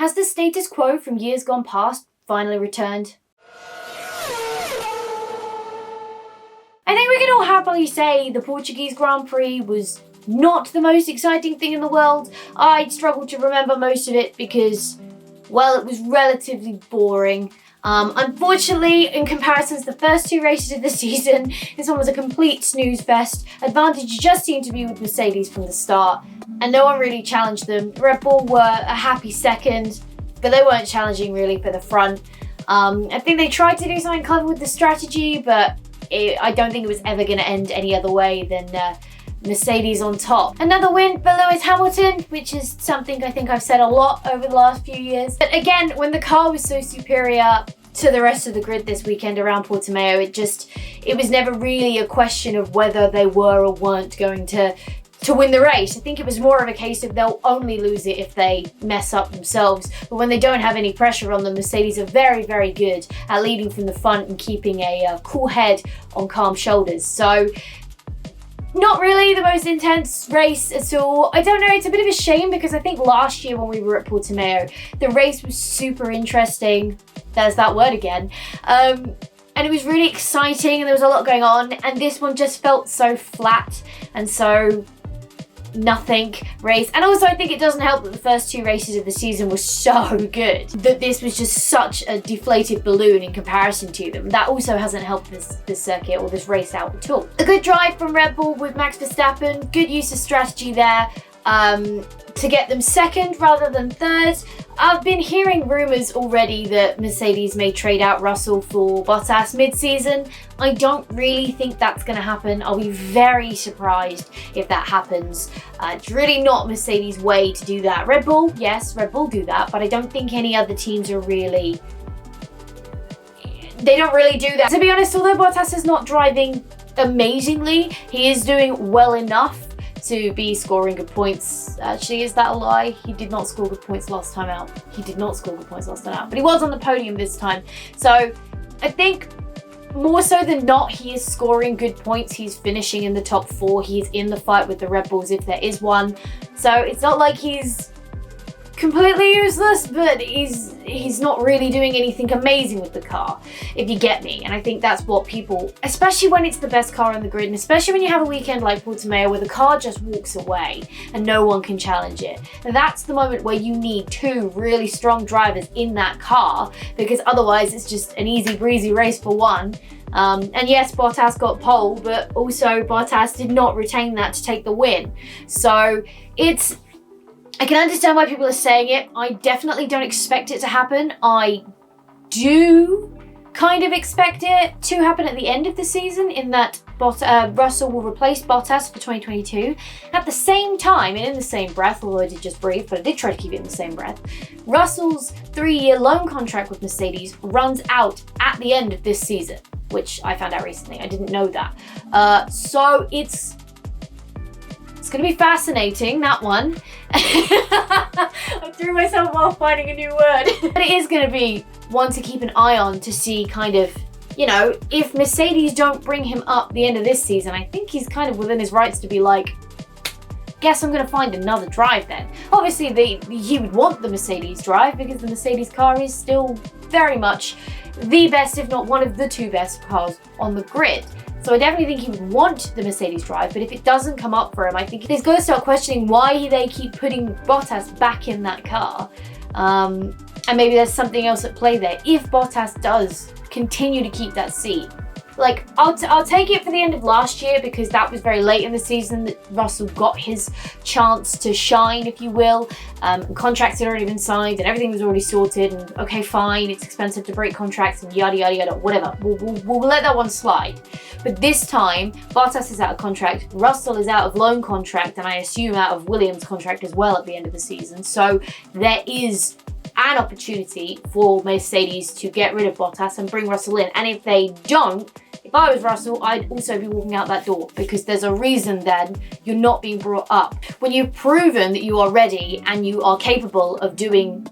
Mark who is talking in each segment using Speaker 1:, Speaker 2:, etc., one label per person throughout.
Speaker 1: Has the status quo from years gone past finally returned? I think we can all happily say the Portuguese Grand Prix was not the most exciting thing in the world. I'd struggle to remember most of it because, well, it was relatively boring. Unfortunately, in comparison to the first two races of the season, this one was a complete snooze fest. Advantage just seemed to be with Mercedes from the start, and no one really challenged them. Red Bull were a happy second, but they weren't challenging really for the front. I think they tried to do something clever with the strategy, but I don't think it was ever going to end any other way than Mercedes on top. Another win for Lewis Hamilton, which is something I think I've said a lot over the last few years. But again, when the car was so superior to the rest of the grid this weekend around Portimao, it was never really a question of whether they were or weren't going to win the race. I think it was more of a case of they'll only lose it if they mess up themselves. But when they don't have any pressure on them, Mercedes are very, very good at leading from the front and keeping a cool head on calm shoulders. So not really the most intense race at all. I don't know, it's a bit of a shame because I think last year when we were at Portimao, the race was super interesting. There's that word again. And it was really exciting and there was a lot going on, and this one just felt so flat and so nothing race. And also I think it doesn't help that the first two races of the season were so good that this was just such a deflated balloon in comparison to them. That also hasn't helped this circuit or this race out at all. A good drive from Red Bull with Max Verstappen, good use of strategy there to get them second rather than third. I've been hearing rumours already that Mercedes may trade out Russell for Bottas mid-season. I don't really think that's going to happen. I'll be very surprised if that happens. It's really not Mercedes' way to do that. Red Bull, yes, Red Bull do that, but I don't think any other teams are really... They don't really do that. To be honest, although Bottas is not driving amazingly, he is doing well enough to be scoring good points. Actually, is that a lie? He did not score good points last time out. He did not score good points last time out, but he was on the podium this time. So I think more so than not, he is scoring good points. He's finishing in the top 4. He's in the fight with the Red Bulls if there is one. So it's not like he's completely useless, but he's not really doing anything amazing with the car, if you get me. And I think that's what people, especially when it's the best car on the grid, and especially when you have a weekend like Portimao where the car just walks away and no one can challenge it, that's the moment where you need two really strong drivers in that car, because otherwise it's just an easy breezy race for one. And yes, Bottas got pole, but also Bottas did not retain that to take the win. So I can understand why people are saying it. I definitely don't expect it to happen. I do kind of expect it to happen at the end of the season, in that Russell will replace Bottas for 2022. At the same time, and in the same breath, although I did just breathe, but I did try to keep it in the same breath, Russell's 3-year loan contract with Mercedes runs out at the end of this season, which I found out recently. I didn't know that. So it's going to be fascinating, that one. I threw myself off finding a new word. But it is going to be one to keep an eye on to see kind of, you know, if Mercedes don't bring him up the end of this season, I think he's kind of within his rights to be like, guess I'm going to find another drive then. Obviously, he would want the Mercedes drive because the Mercedes car is still very much the best, if not one of the two best cars on the grid. So I definitely think he would want the Mercedes drive, but if it doesn't come up for him, I think he's going to start questioning why they keep putting Bottas back in that car. And maybe there's something else at play there. If Bottas does continue to keep that seat, like, I'll take it for the end of last year, because that was very late in the season that Russell got his chance to shine, if you will. Contracts had already been signed and everything was already sorted, and okay, fine, it's expensive to break contracts and yada yada yada, whatever. We'll let that one slide. But this time, Bottas is out of contract, Russell is out of loan contract, and I assume out of Williams' contract as well at the end of the season. So there is an opportunity for Mercedes to get rid of Bottas and bring Russell in. And if they don't, if I was Russell, I'd also be walking out that door, because there's a reason then you're not being brought up. When you've proven that you are ready and you are capable of doing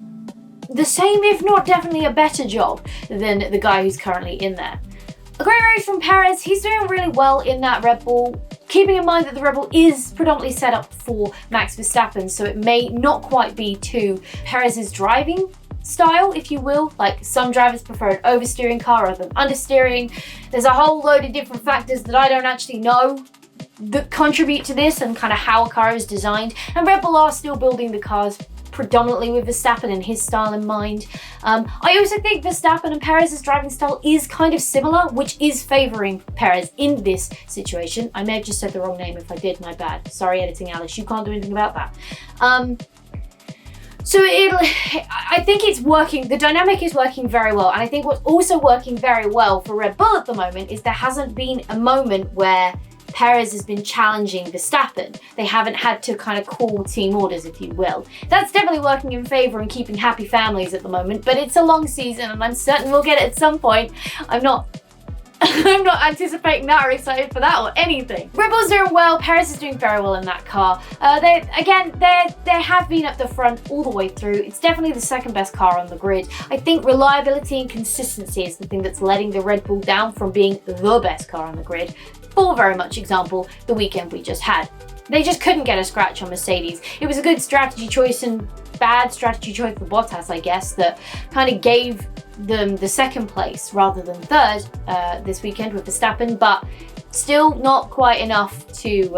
Speaker 1: the same, if not definitely a better job than the guy who's currently in there. A great race from Perez. He's doing really well in that Red Bull. keeping in mind that the Red Bull is predominantly set up for Max Verstappen, so it may not quite be to Perez's driving style, if you will. Like, some drivers prefer an oversteering car rather than understeering. There's a whole load of different factors that I don't actually know that contribute to this and kind of how a car is designed. And Red Bull are still building the cars predominantly with Verstappen and his style in mind. I also think Verstappen and Perez's driving style is kind of similar, which is favouring Perez in this situation. I may have just said the wrong name. If I did, my bad. Sorry, editing Alice, you can't do anything about that. So I think it's working, the dynamic is working very well. And I think what's also working very well for Red Bull at the moment is there hasn't been a moment where Perez has been challenging Verstappen. They haven't had to kind of call team orders, if you will. That's definitely working in favour and keeping happy families at the moment, but it's a long season and I'm certain we'll get it at some point. I'm not anticipating that or excited for that or anything. Red Bull's doing well, Perez is doing very well in that car. They have been up the front all the way through. It's definitely the second best car on the grid. I think reliability and consistency is the thing that's letting the Red Bull down from being the best car on the grid. For very much example, the weekend we just had. They just couldn't get a scratch on Mercedes. It was a good strategy choice and bad strategy choice for Bottas, I guess, that kind of gave them the second place rather than third this weekend with Verstappen, but still not quite enough to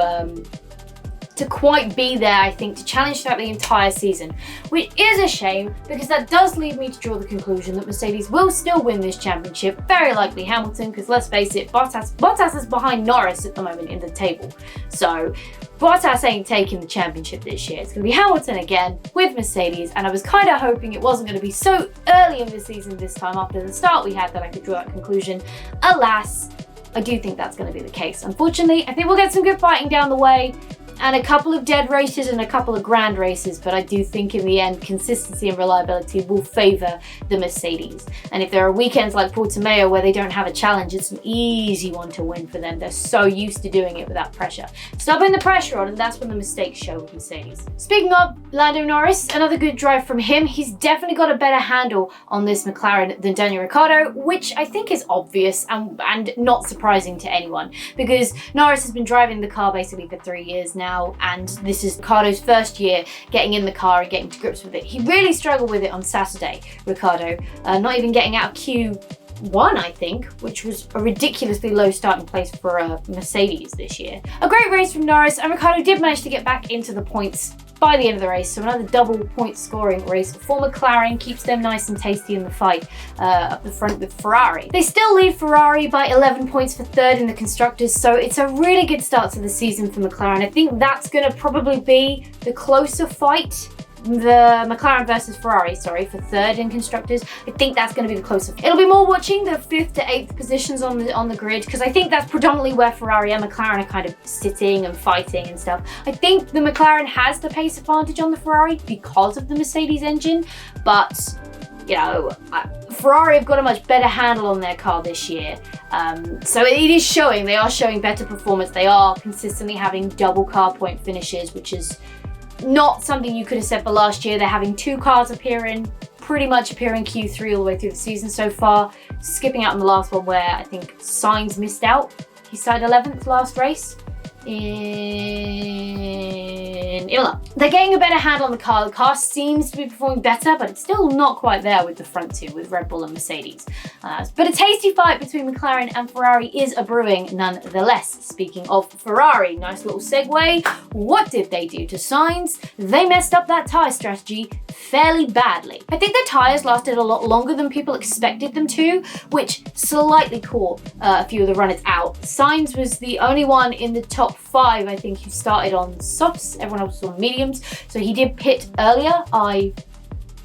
Speaker 1: quite be there, I think, to challenge throughout the entire season, which is a shame because that does lead me to draw the conclusion that Mercedes will still win this championship, very likely Hamilton, because let's face it, Bottas is behind Norris at the moment in the table. So Bottas ain't taking the championship this year. It's going to be Hamilton again with Mercedes, and I was kind of hoping it wasn't going to be so early in the season this time after the start we had that I could draw that conclusion. Alas, I do think that's going to be the case. Unfortunately, I think we'll get some good fighting down the way, and a couple of dead races and a couple of grand races, but I do think in the end consistency and reliability will favour the Mercedes. And if there are weekends like Portimao where they don't have a challenge, it's an easy one to win for them. They're so used to doing it without pressure. Stop putting the pressure on, and that's when the mistakes show with Mercedes. Speaking of Lando Norris, another good drive from him. He's definitely got a better handle on this McLaren than Daniel Ricciardo, which I think is obvious and not surprising to anyone, because Norris has been driving the car basically for 3 years now, and this is Ricciardo's first year getting in the car and getting to grips with it. He really struggled with it on Saturday, Ricciardo, not even getting out of Q1, I think, which was a ridiculously low starting place for a Mercedes this year. A great race from Norris, and Ricciardo did manage to get back into the points by the end of the race, so another double point scoring race for McLaren keeps them nice and tasty in the fight up the front with Ferrari. They still lead Ferrari by 11 points for third in the Constructors, so it's a really good start to the season for McLaren. I think that's going to probably be the closer fight, the McLaren versus Ferrari, sorry, for third in Constructors. I think that's going to be the closer. It'll be more watching the 5th to 8th positions on the grid, because I think that's predominantly where Ferrari and McLaren are kind of sitting and fighting and stuff. I think the McLaren has the pace advantage on the Ferrari because of the Mercedes engine, but you know, Ferrari have got a much better handle on their car this year. So it is showing, they are showing better performance. They are consistently having double car point finishes, which is not something you could have said for last year. They're having 2 cars pretty much appear in Q3 all the way through the season so far, skipping out on the last one where I think Sainz missed out. He started 11th last race in Imola. They're getting a better handle on the car. The car seems to be performing better, but it's still not quite there with the front two, with Red Bull and Mercedes. But a tasty fight between McLaren and Ferrari is a brewing nonetheless. Speaking of Ferrari, nice little segue. What did they do to Sainz? They messed up that tyre strategy fairly badly. I think the tyres lasted a lot longer than people expected them to, which slightly caught a few of the runners out. Sainz was the only one in the top 5, I think, who started on softs. Everyone else was on mediums, so he did pit earlier, I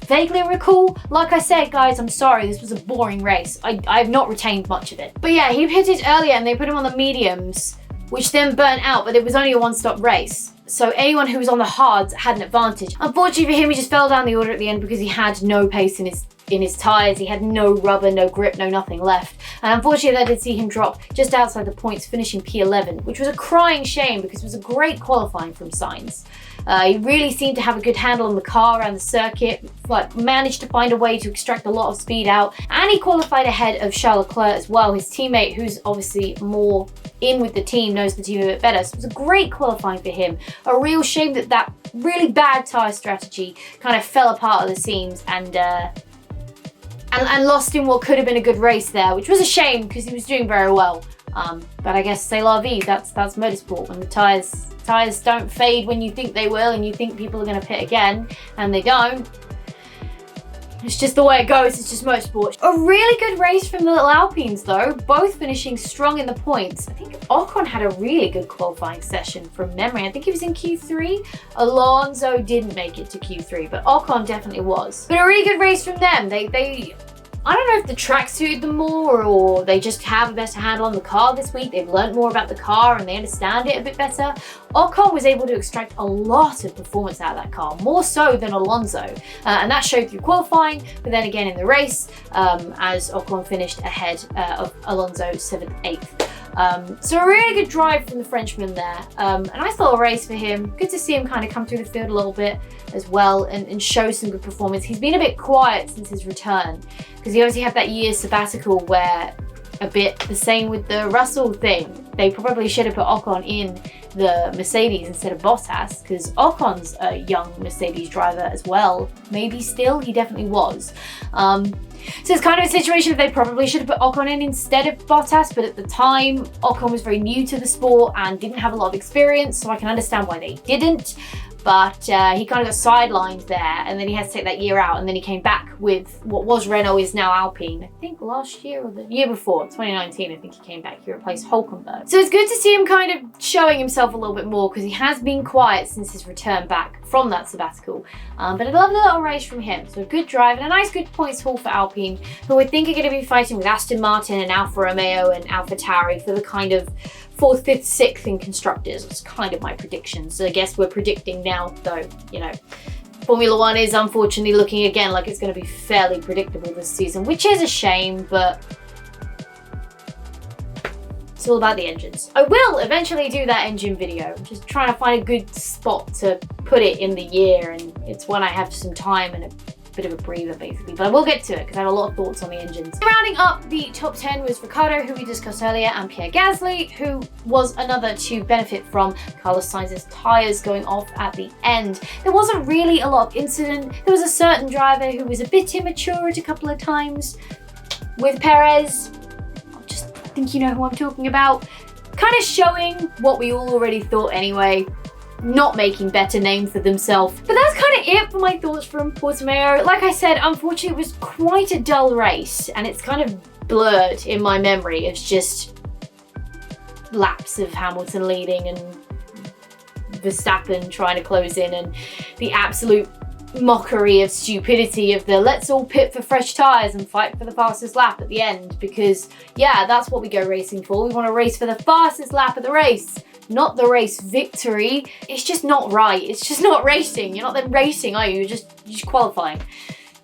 Speaker 1: vaguely recall. Like I said, guys, I'm sorry, this was a boring race. I have not retained much of it. But yeah, he pitted earlier and they put him on the mediums, which then burnt out, but it was only a one-stop race. So anyone who was on the hards had an advantage. Unfortunately for him, he just fell down the order at the end because he had no pace in his tyres. He had no rubber, no grip, no nothing left. And unfortunately, I did see him drop just outside the points, finishing P11, which was a crying shame because it was a great qualifying from Sainz. He really seemed to have a good handle on the car around the circuit, like managed to find a way to extract a lot of speed out, and he qualified ahead of Charles Leclerc as well, his teammate, who's obviously more in with the team, knows the team a bit better. So it was a great qualifying for him. A real shame that that really bad tyre strategy kind of fell apart at the seams and lost him what could have been a good race there, which was a shame because he was doing very well. But I guess c'est la vie, that's motorsport. When the tyres don't fade when you think they will and you think people are going to pit again and they don't. It's just the way it goes, it's just motorsport. A really good race from the little Alpines though, both finishing strong in the points. I think Ocon had a really good qualifying session from memory. I think he was in Q3. Alonso didn't make it to Q3, but Ocon definitely was. But a really good race from them. I don't know if the track suited them more or they just have a better handle on the car this week. They've learned more about the car and they understand it a bit better. Ocon was able to extract a lot of performance out of that car, more so than Alonso. And that showed through qualifying, but then again in the race, as Ocon finished ahead of Alonso 7th, 8th. So a really good drive from the Frenchman there. And I thought a race for him. Good to see him kind of come through the field a little bit as well and show some good performance. He's been a bit quiet since his return because he obviously had that year sabbatical where a bit the same with the Russell thing. They probably should have put Ocon in the Mercedes instead of Bottas because Ocon's a young Mercedes driver as well. Maybe still, he definitely was. So it's kind of a situation that they probably should have put Ocon in instead of Bottas, but at the time, Ocon was very new to the sport and didn't have a lot of experience, so I can understand why they didn't. But he kind of got sidelined there, and then he had to take that year out, and then he came back with what was Renault is now Alpine. I think last year or the year before, 2019, I think he came back. He replaced Hülkenberg. So it's good to see him kind of showing himself a little bit more because he has been quiet since his return back from that sabbatical. But a lovely little race from him. So a good drive and a nice good points haul for Alpine, who I think are going to be fighting with Aston Martin and Alfa Romeo and AlphaTauri for the kind of 4th, 5th, 6th in constructors. That's kind of my prediction. So I guess we're predicting now, though, you know, Formula One is unfortunately looking again like it's going to be fairly predictable this season, which is a shame, but it's all about the engines. I will eventually do that engine video. I'm just trying to find a good spot to put it in the year, and it's when I have some time and a bit of a breather basically, but I will get to it because I have a lot of thoughts on the engines. Rounding up the top 10 was Ricciardo, who we discussed earlier, and Pierre Gasly, who was another to benefit from Carlos Sainz's tyres going off at the end. There wasn't really a lot of incident. There was a certain driver who was a bit immature at a couple of times with Perez. I just think you know who I'm talking about. Kind of showing what we all already thought anyway. Not making better names for themselves. But that's kind of it for my thoughts from Portimao. Like I said, unfortunately it was quite a dull race and it's kind of blurred in my memory. It's just laps of Hamilton leading and Verstappen trying to close in and the absolute mockery of stupidity of the let's all pit for fresh tyres and fight for the fastest lap at the end, because yeah, that's what we go racing for. We want to race for the fastest lap of the race, not the race victory. It's just not right. It's just not racing. You're not then racing, are you? You're just qualifying.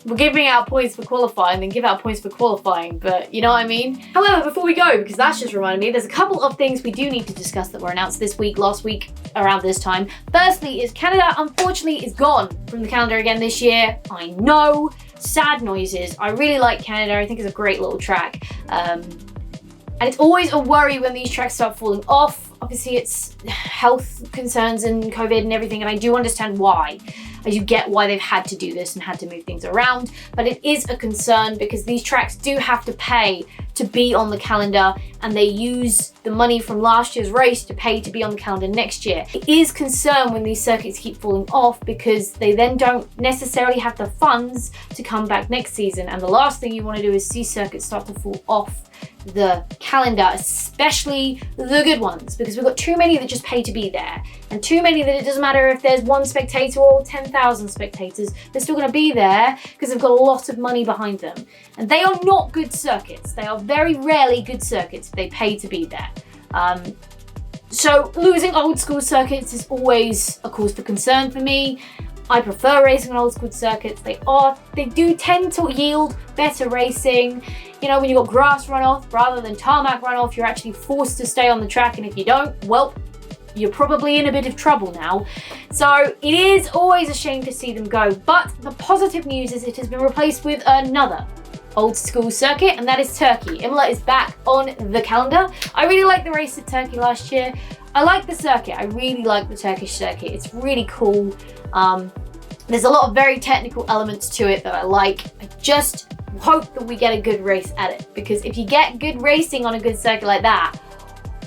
Speaker 1: We're giving out points for qualifying, then give out points for qualifying, but you know what I mean? However, before we go, because that's just reminded me, there's a couple of things we do need to discuss that were announced this week, last week, around this time. Firstly is Canada, unfortunately, is gone from the calendar again this year. I know, sad noises. I really like Canada. I think it's a great little track. And it's always a worry when these tracks start falling off. Obviously, it's health concerns and COVID and everything, and I do understand why. I do get why they've had to do this and had to move things around, but it is a concern because these tracks do have to pay to be on the calendar, and they use the money from last year's race to pay to be on the calendar next year. It is concern when these circuits keep falling off because they then don't necessarily have the funds to come back next season, and the last thing you want to do is see circuits start to fall off the calendar, especially the good ones, because we've got too many that just pay to be there, and too many that it doesn't matter if there's one spectator or 10,000 spectators, they're still going to be there because they've got a lot of money behind them. And they are not good circuits. They are very rarely good circuits if they pay to be there. So losing old school circuits is always a cause for concern for me. I prefer racing on old school circuits. They do tend to yield better racing. You know, when you've got grass runoff rather than tarmac runoff, you're actually forced to stay on the track, and if you don't, well, you're probably in a bit of trouble now. So it is always a shame to see them go, but the positive news is it has been replaced with another old school circuit, and that is Turkey. Imola is back on the calendar. I really liked the race at Turkey last year. I like the circuit. I really like the Turkish circuit. It's really cool. There's a lot of very technical elements to it that I like. I just hope that we get a good race at it, because if you get good racing on a good circuit like that,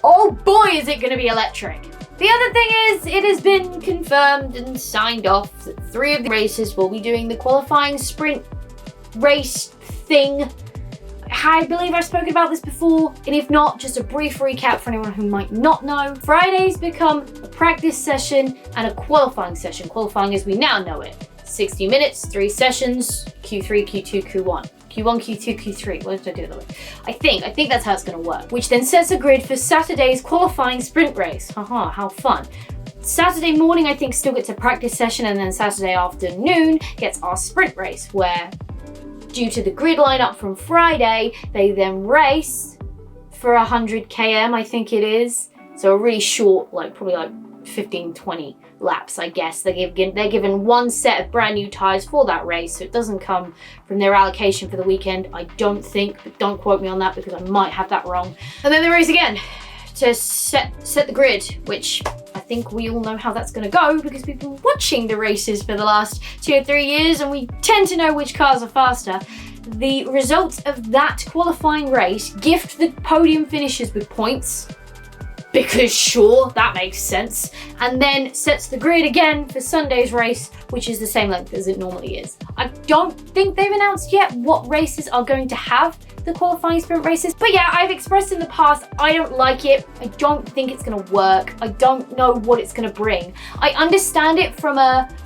Speaker 1: oh boy, is it going to be electric. The other thing is, it has been confirmed and signed off that 3 of the races will be doing the qualifying sprint race thing. I believe I've spoken about this before, and if not, just a brief recap for anyone who might not know. Fridays become a practice session and a qualifying session. Qualifying as we now know it. 60 minutes, 3 sessions, Q3, Q2, Q1. Q1, Q2, Q3. What did I do that way? I think that's how it's going to work. Which then sets a grid for Saturday's qualifying sprint race. Haha, how fun. Saturday morning, I think, still gets a practice session, and then Saturday afternoon gets our sprint race, where due to the grid lineup from Friday, they then race for 100 km, I think it is. So a really short, probably 15, 20 laps, I guess. They're given 1 set of brand new tyres for that race, so it doesn't come from their allocation for the weekend, I don't think, but don't quote me on that because I might have that wrong. And then they race again to set the grid, which I think we all know how that's going to go because we've been watching the races for the last 2 or 3 years, and we tend to know which cars are faster. The results of that qualifying race gift the podium finishers with points, because sure, that makes sense, and then sets the grid again for Sunday's race, which is the same length as it normally is. I don't think they've announced yet what races are going to have the qualifying sprint races, but yeah, I've expressed in the past, I don't like it. I don't think it's going to work. I don't know what it's going to bring. I understand it from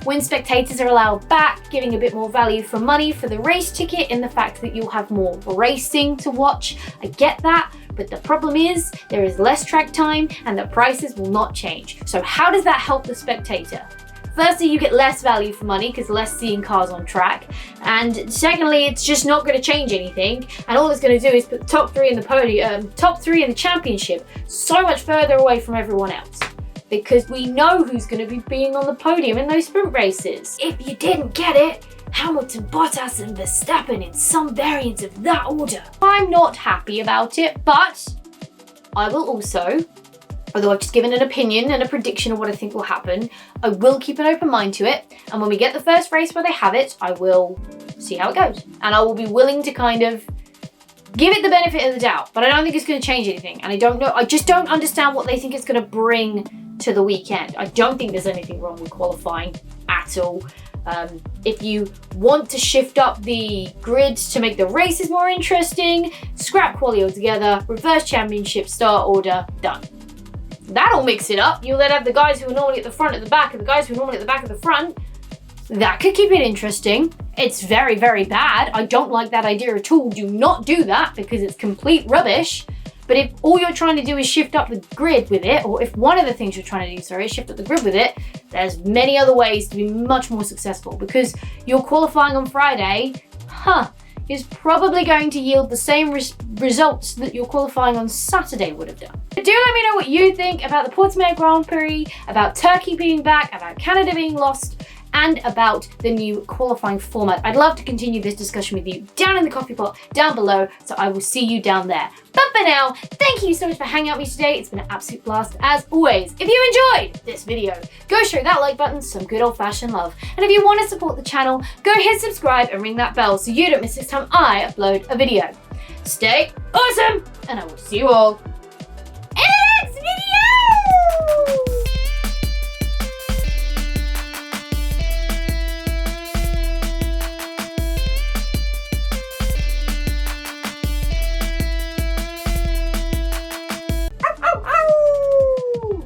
Speaker 1: when spectators are allowed back, giving a bit more value for money for the race ticket, in the fact that you'll have more racing to watch. I get that. But the problem is, there is less track time and the prices will not change. So how does that help the spectator? Firstly, you get less value for money because less seeing cars on track. And secondly, it's just not going to change anything. And all it's going to do is put the top 3 in the podium, top 3 in the championship so much further away from everyone else. Because we know who's going to be being on the podium in those sprint races. If you didn't get it, Hamilton, Bottas and Verstappen in some variants of that order. I'm not happy about it, but I will also, although I've just given an opinion and a prediction of what I think will happen, I will keep an open mind to it, and when we get the first race where they have it, I will see how it goes. And I will be willing to kind of give it the benefit of the doubt, but I don't think it's going to change anything, and I don't know, I just don't understand what they think it's going to bring to the weekend. I don't think there's anything wrong with qualifying at all. If you want to shift up the grids to make the races more interesting, scrap quali altogether, reverse championship start order, done. That'll mix it up. You'll then have the guys who are normally at the front at the back and the guys who are normally at the back at the front. That could keep it interesting. It's very, very bad. I don't like that idea at all. Do not do that because it's complete rubbish. But if all you're trying to do is shift up the grid with it, or if one of the things you're trying to do, is shift up the grid with it, there's many other ways to be much more successful, because your qualifying on Friday, is probably going to yield the same results that your qualifying on Saturday would have done. But do let me know what you think about the Portuguese Grand Prix, about Turkey being back, about Canada being lost, and about the new qualifying format. I'd love to continue this discussion with you down in the coffee pot down below, so I will see you down there. But for now, thank you so much for hanging out with me today. It's been an absolute blast as always. If you enjoyed this video, go show that like button some good old-fashioned love. And if you want to support the channel, go hit subscribe and ring that bell so you don't miss next time I upload a video. Stay awesome, and I will see you all in the next video!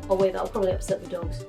Speaker 1: Oh wait, that'll probably upset the dogs.